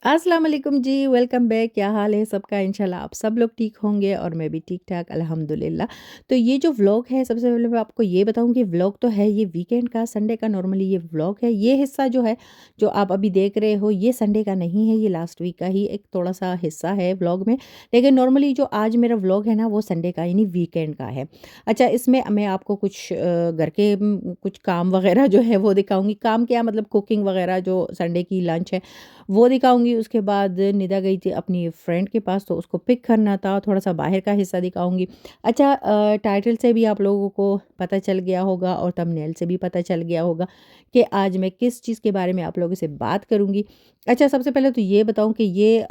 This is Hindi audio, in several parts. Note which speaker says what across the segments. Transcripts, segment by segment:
Speaker 1: अस्सलाम वालेकुम जी, वेलकम बैक। क्या हाल है सबका? इंशाल्लाह आप सब लोग ठीक होंगे और मैं भी ठीक-ठाक अल्हम्दुलिल्लाह। तो ये जो व्लॉग है सबसे पहले मैं आपको ये बताऊँ कि व्लॉग तो है ये वीकेंड का, संडे का नॉर्मली ये व्लॉग है। ये हिस्सा जो है, जो आप अभी देख रहे हो ये संडे का नहीं है, ये लास्ट वीक का ही एक थोड़ा-सा हिस्सा है व्लॉग में। लेकिन नॉर्मली जो आज मेरा व्लॉग है ना वो संडे का यानी वीकेंड का है। अच्छा इसमें मैं आपको कुछ घर के कुछ काम वग़ैरह जो है वो दिखाऊँगी। काम क्या मतलब कुकिंग वग़ैरह जो संडे की लंच है वो दिखाऊँगी। उसके बाद निदा गई थी अपनी फ्रेंड के पास तो उसको पिक करना था, थोड़ा-सा बाहर का हिस्सा दिखाऊँगी। अच्छा टाइटल से भी आप लोगों को पता चल गया होगा और थंबनेल से भी पता चल गया होगा कि आज मैं किस चीज़ के बारे में आप लोगों से बात करूँगी। अच्छा सबसे पहले तो ये बताऊँ कि ये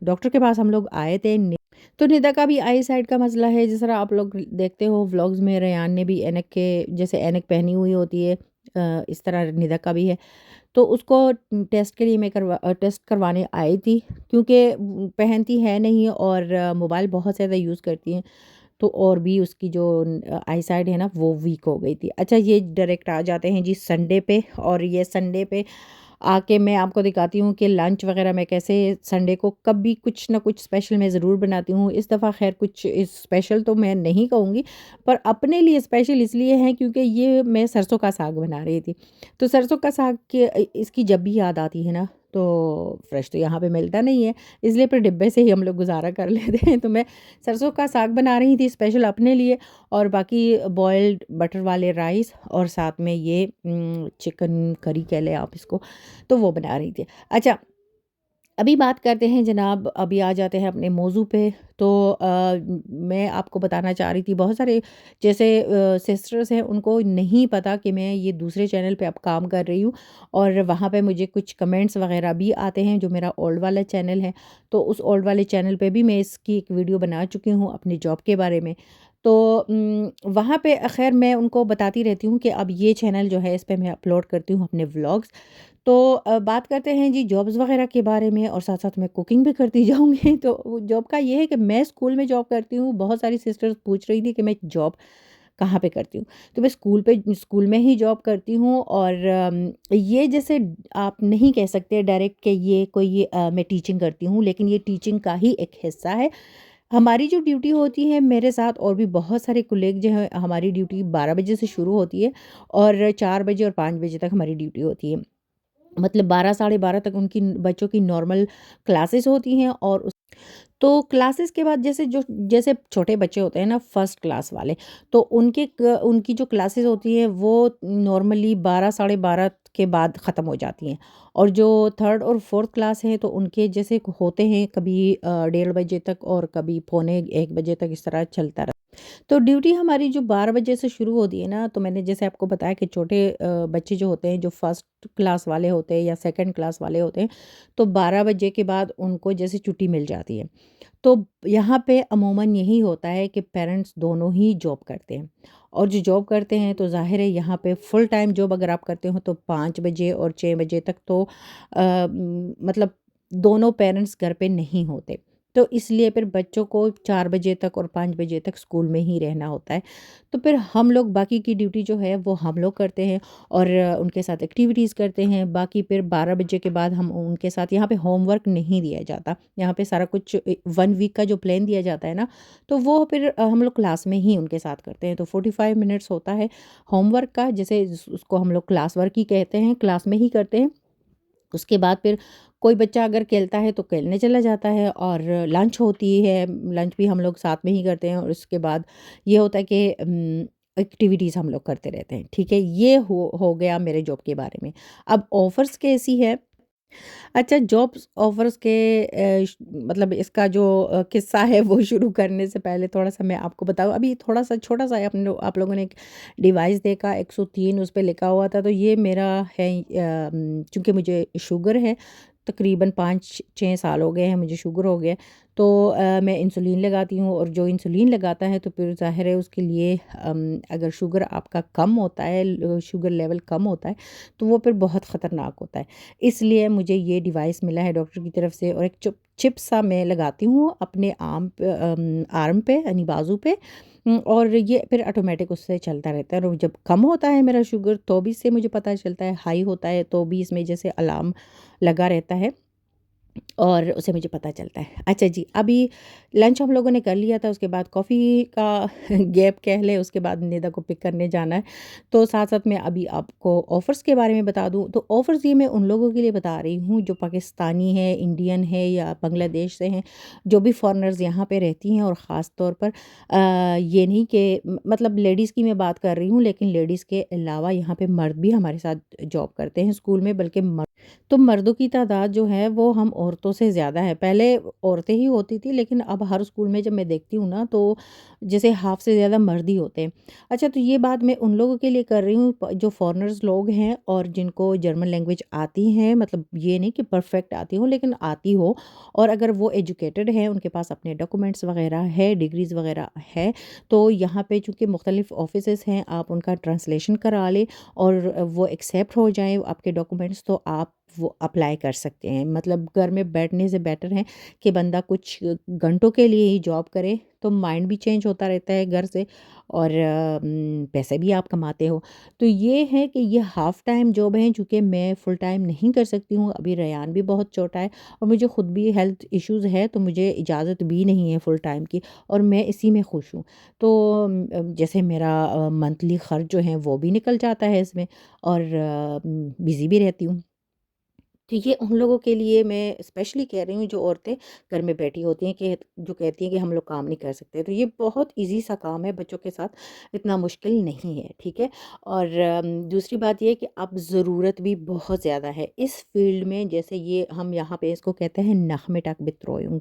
Speaker 1: डॉक्टर के पास हम लोग आए थे। तो निदा का भी आई साइड का मसला है, जिस तरह आप लोग देखते हो व्लॉग्स में रेयान ने भी ऐनक के जैसे ऐनक पहनी हुई होती है, इस तरह निदा का भी है। तो उसको टेस्ट के लिए मैं टेस्ट करवाने आई थी क्योंकि पहनती है नहीं और मोबाइल बहुत ज़्यादा यूज़ करती हैं। तो और भी उसकी जो आई साइड है ना वो वीक हो गई थी। अच्छा ये डायरेक्ट आ जाते हैं जी संडे पे, और ये संडे पे आके मैं आपको दिखाती हूँ कि लंच वग़ैरह मैं कैसे संडे को कभी कुछ ना कुछ स्पेशल मैं ज़रूर बनाती हूँ। इस दफ़ा ख़ैर कुछ स्पेशल तो मैं नहीं कहूँगी, पर अपने लिए स्पेशल इसलिए है क्योंकि ये मैं सरसों का साग बना रही थी। तो सरसों का साग के इसकी जब भी याद आती है ना, तो फ्रेश तो यहाँ पे मिलता नहीं है, इसलिए फिर डिब्बे से ही हम लोग गुज़ारा कर लेते हैं। तो मैं सरसों का साग बना रही थी स्पेशल अपने लिए, और बाकी बॉइल्ड बटर वाले राइस और साथ में ये चिकन करी कह लें आप इसको, तो वो बना रही थी। अच्छा, अभी बात करते हैं जनाब, अभी आ जाते हैं अपने मौज़ू पे। तो मैं आपको बताना चाह रही थी बहुत सारे जैसे सिस्टर्स हैं उनको नहीं पता कि मैं ये दूसरे चैनल पे अब काम कर रही हूँ, और वहाँ पे मुझे कुछ कमेंट्स वग़ैरह भी आते हैं जो मेरा ओल्ड वाला चैनल है। तो उस ओल्ड वाले चैनल पे भी मैं इसकी एक वीडियो बना चुकी हूँ अपनी जॉब के बारे में। तो वहाँ पे ख़ैर मैं उनको बताती रहती हूँ कि अब ये चैनल जो है इस पे मैं अपलोड करती हूँ अपने व्लॉग्स। तो बात करते हैं जी जॉब्स वगैरह के बारे में, और साथ-साथ मैं कुकिंग भी करती जाऊँगी। तो वो जॉब का ये है कि मैं स्कूल में जॉब करती हूँ। बहुत सारी सिस्टर्स पूछ रही थी कि मैं जॉब कहाँ पे करती हूँ? तो मैं स्कूल में ही जॉब करती हूँ, और ये जैसे आप नहीं कह सकते डायरेक्ट कि ये कोई मैं टीचिंग करती हूँ, लेकिन ये टीचिंग का ही एक हिस्सा है। हमारी जो ड्यूटी होती है मेरे साथ और भी बहुत सारे कोलीग जो हैं, हमारी ड्यूटी 12 बजे से शुरू होती है और 4 बजे और 5 बजे तक हमारी ड्यूटी होती है। मतलब 12 साढ़े 12 तक उनकी बच्चों की नॉर्मल क्लासेस होती हैं, और तो क्लासेस के बाद जैसे छोटे बच्चे होते हैं ना फर्स्ट क्लास वाले, तो उनकी जो क्लासेस होती हैं वो नॉर्मली 12 साढ़े 12 के बाद ख़त्म हो जाती हैं, और जो थर्ड और फोर्थ क्लास हैं तो उनके जैसे होते हैं कभी 1:30 बजे तक और कभी पौने 1 बजे तक, इस तरह चलता रहता है। तो ड्यूटी हमारी जो 12 बजे से शुरू होती है ना, तो मैंने जैसे आपको बताया कि छोटे बच्चे जो होते हैं जो फर्स्ट क्लास वाले होते हैं या सेकंड क्लास वाले होते हैं, तो 12 बजे के बाद उनको जैसे छुट्टी मिल जाती है। तो यहाँ पे अमूमन यही होता है कि पेरेंट्स दोनों ही जॉब करते हैं, और जो जॉब करते हैं तो ज़ाहिर है यहाँ पे फुल टाइम जॉब अगर आप करते हो तो 5 बजे और 6 बजे तक तो मतलब दोनों पेरेंट्स घर पे नहीं होते। तो इसलिए फिर बच्चों को 4 बजे तक और 5 बजे तक स्कूल में ही रहना होता है। तो फिर हम लोग बाकी की ड्यूटी जो है वो हम लोग करते हैं, और उनके साथ एक्टिविटीज़ करते हैं। बाकी फिर 12 बजे के बाद हम उनके साथ यहाँ पे होमवर्क नहीं दिया जाता। यहाँ पे सारा कुछ 1 वीक का जो प्लान दिया जाता है ना, तो वो फिर हम लोग क्लास में ही उनके साथ करते हैं। तो 45 मिनट्स होता है होमवर्क का, जैसे उसको हम लोग क्लास वर्क ही कहते हैं, क्लास में ही करते हैं। उसके बाद फिर कोई बच्चा अगर खेलता है तो खेलने चला जाता है, और लंच होती है, लंच भी हम लोग साथ में ही करते हैं, और उसके बाद ये होता है कि एक्टिविटीज़ हम लोग करते रहते हैं। ठीक है, ये हो गया मेरे जॉब के बारे में। अब ऑफ़र्स कैसी है? अच्छा, जॉब्स ऑफ़र्स के मतलब इसका जो किस्सा है वो शुरू करने से पहले थोड़ा-सा मैं आपको बताऊँ, अभी थोड़ा-सा छोटा-सा आप लोगों ने एक डिवाइस देखा 103 उस पे लिखा हुआ था, तो ये मेरा है चूँकि मुझे शुगर है, तकरीबन 5-6 साल हो गए हैं मुझे शुगर हो गया है। तो मैं इंसुलिन लगाती हूँ, और जो इंसुलिन लगाता है तो फिर ज़ाहिर है उसके लिए अगर शुगर आपका कम होता है, शुगर लेवल कम होता है, तो वो फिर बहुत ख़तरनाक होता है। इसलिए मुझे ये डिवाइस मिला है डॉक्टर की तरफ से, और एक चिप सा मैं लगाती हूँ अपने आर्म पे यानी बाजू पे। और ये फिर ऑटोमेटिक उससे चलता रहता है, और जब कम होता है मेरा शुगर तो भी इससे मुझे पता चलता है, हाई होता है तो भी इसमें जैसे अलार्म लगा रहता है। और उससे मुझे पता चलता है। अच्छा जी, अभी लंच हम लोगों ने कर लिया था, उसके बाद कॉफ़ी का गैप कह लें, उसके बाद निदा को पिक करने जाना है। तो साथ-साथ मैं अभी आपको ऑफ़र्स के बारे में बता दूँ, तो ऑफ़र्स ये मैं उन लोगों के लिए बता रही हूँ जो पाकिस्तानी है, इंडियन है या बांग्लादेश से हैं, जो भी फ़ॉरेनर्स यहाँ पे रहती हैं और ख़ास तौर पर ये नहीं कि मतलब लेडीज़ की मैं बात कर रही हूँ, लेकिन लेडीज़ के अलावा यहाँ पे मर्द भी हमारे साथ जॉब करते हैं स्कूल में, बल्कि तो मर्दों की तादाद जो है वो हम औरतों से ज़्यादा है। पहले औरतें ही होती थी, लेकिन अब हर स्कूल में जब मैं देखती हूँ ना, तो जैसे हाफ़ से ज़्यादा मर्द ही होते हैं। अच्छा, तो ये बात मैं उन लोगों के लिए कर रही हूँ जो फ़ॉरेनर्स लोग हैं और जिनको जर्मन लैंग्वेज आती है, मतलब ये नहीं कि परफ़ेक्ट आती हो, लेकिन आती हो, और अगर वो एजुकेटेड हैं, उनके पास अपने डॉक्यूमेंट्स वग़ैरह है, डिग्रीज़ वग़ैरह है, तो यहाँ पे चूँकि मुख्तलिफ़ ऑफ़िसेज़ हैं, आप उनका ट्रांसलेशन करा लें और वो एक्सेप्ट हो जाएँ आपके डॉक्यूमेंट्स, तो आप वो अप्लाई कर सकते हैं। मतलब घर में बैठने से बेटर है कि बंदा कुछ घंटों के लिए ही जॉब करे, तो माइंड भी चेंज होता रहता है घर से, और पैसे भी आप कमाते हो। तो ये है कि ये हाफ़ टाइम जॉब है, चूँकि मैं फुल टाइम नहीं कर सकती हूँ, अभी रेयान भी बहुत छोटा है और मुझे खुद भी हेल्थ इश्यूज़ है, तो मुझे इजाज़त भी नहीं है फुल टाइम की, और मैं इसी में खुश हूँ। तो जैसे मेरा मंथली खर्च जो है वो भी निकल जाता है इसमें, और बिज़ी भी रहती हूँ। तो ये उन लोगों के लिए मैं स्पेशली कह रही हूँ जो औरतें घर में बैठी होती हैं, कि जो कहती हैं कि हम लोग काम नहीं कर सकते। तो ये बहुत ईज़ी सा काम है बच्चों के साथ, इतना मुश्किल नहीं है, ठीक है? और दूसरी बात ये है कि अब ज़रूरत भी बहुत ज़्यादा है इस फ़ील्ड में, जैसे ये हम यहाँ पे इसको कहते हैं Nachmittag Betreuung।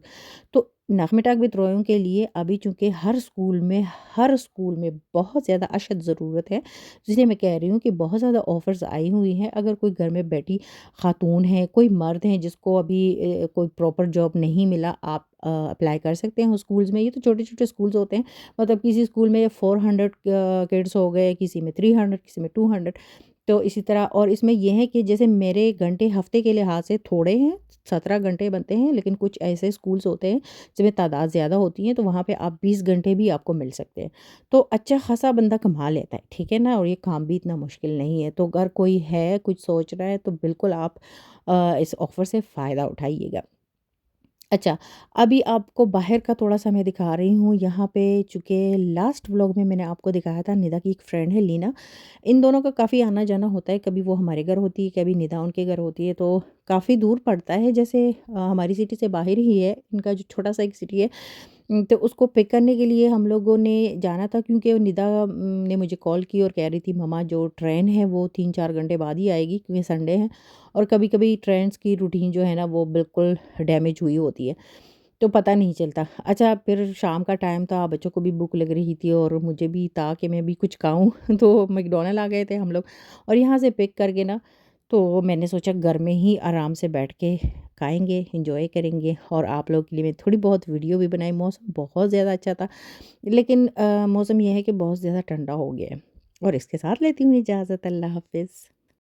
Speaker 1: तो Nachmittag Betreuung के लिए अभी चूँकि हर स्कूल में बहुत ज़्यादा अशद ज़रूरत है, इसलिए मैं कह रही हूँ कि बहुत ज़्यादा ऑफ़र्स आई हुई हैं। अगर कोई घर में बैठी खातून है, कोई मर्द है जिसको अभी कोई प्रॉपर जॉब नहीं मिला, आप अप्लाई कर सकते हैं उस स्कूल्स में। ये तो छोटे-छोटे स्कूल्स होते हैं, मतलब किसी स्कूल में 400 किड्स हो गए, किसी में 300, किसी में 200। तो इसी तरह, और इसमें ये है कि जैसे मेरे घंटे हफ़्ते के लिहाज से थोड़े हैं, 17 घंटे बनते हैं, लेकिन कुछ ऐसे स्कूल्स होते हैं जिनमें तादाद ज़्यादा होती है, तो वहाँ पे आप 20 घंटे भी आपको मिल सकते हैं। तो अच्छा ख़ासा बंदा कमा लेता है, ठीक है ना? और ये काम भी इतना मुश्किल नहीं है। तो अगर कोई है, कुछ सोच रहा है, तो बिल्कुल आप इस ऑफ़र से फ़ायदा उठाइएगा। अच्छा, अभी आपको बाहर का थोड़ा-सा मैं दिखा रही हूँ, यहाँ पे चूँकि लास्ट व्लॉग में मैंने आपको दिखाया था, निदा की एक फ्रेंड है लीना, इन दोनों का काफ़ी आना-जाना होता है, कभी वो हमारे घर होती है, कभी निदा उनके घर होती है, तो काफ़ी दूर पड़ता है, जैसे हमारी सिटी से बाहर ही है, इनका जो छोटा-सा एक सिटी है। तो उसको पिक करने के लिए हम लोगों ने जाना था, क्योंकि निदा ने मुझे कॉल की और कह रही थी मम्मा जो ट्रेन है वो 3-4 घंटे बाद ही आएगी, क्योंकि संडे है और कभी-कभी ट्रेन्स की रूटीन जो है ना वो बिल्कुल डैमेज हुई होती है, तो पता नहीं चलता। अच्छा, फिर शाम का टाइम था, बच्चों को भी भूख लग रही थी और मुझे भी था कि मैं भी कुछ खाऊँ तो मैकडॉनल्ड आ गए थे हम लोग, और यहाँ से पिक करके ना, तो मैंने सोचा घर में ही आराम से बैठ के खाएँगे, एन्जॉय करेंगे, और आप लोगों के लिए मैं थोड़ी बहुत वीडियो भी बनाई। मौसम बहुत ज़्यादा अच्छा था, लेकिन मौसम ये है कि बहुत ज़्यादा ठंडा हो गया है, और इसके साथ लेती हूँ इजाज़त। अल्लाह हाफ़िज़।